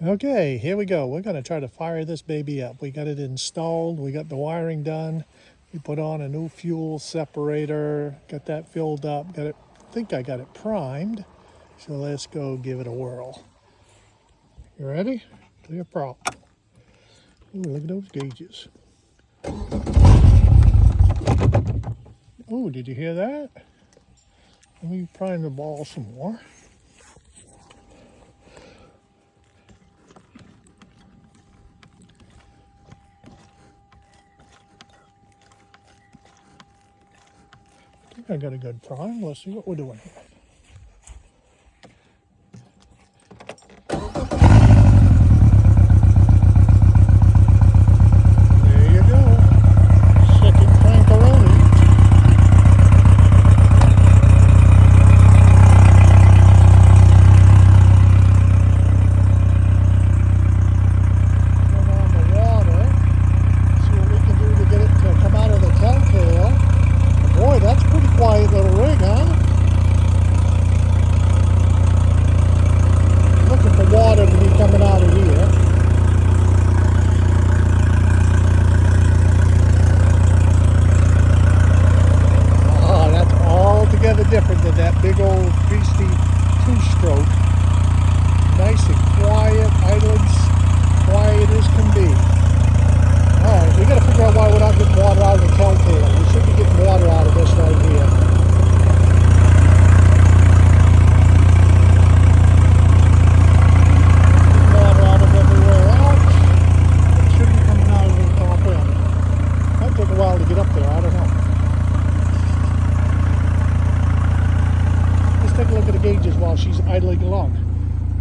Okay, here we go. We're going to try to fire this baby up. We got it installed. We got the wiring done. We put on a new fuel separator. Got that filled up. I think I got it primed. So let's go give it a whirl. You ready? Clear prop. Ooh, look at those gauges. Oh, did you hear that? Let me prime the ball some more. I think I got a good prime. Let's see what we're doing here. There you go. Second crankaroni. Turn on the water. See what we can do to get it to come out of the telltale. Boy, that's a pretty quiet little rig, huh? Looking for water to be coming out of here. Oh, that's altogether different than that big old beastie two-stroke. Nice and quiet, idling, quiet as can be. Alright, we gotta figure out why we're not getting water out of the telltale. We should be getting water out of this right here. Water out of everywhere else. It should be coming out of the top end. Might take a while to get up there, I don't know. Let's take a look at the gauges while she's idling along.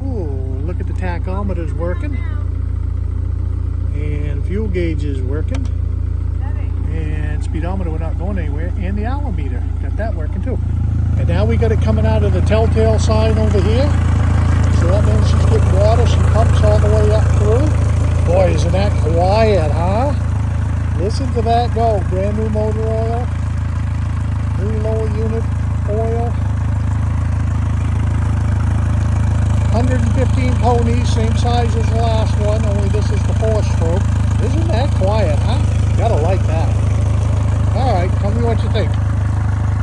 Ooh, look at the tachometer's working. And fuel gauge is working. And speedometer, we're not going anywhere. And the hour meter, got that working too. And now we got it coming out of the telltale sign over here. So that means she's getting water. She pumps all the way up through. Boy, isn't that quiet, huh? Listen to that go. Brand new motor oil. New lower unit oil. 115 ponies, same size as the last one, only this is the 4-stroke. Isn't that quiet, huh? Gotta like that. All right, tell me what you think.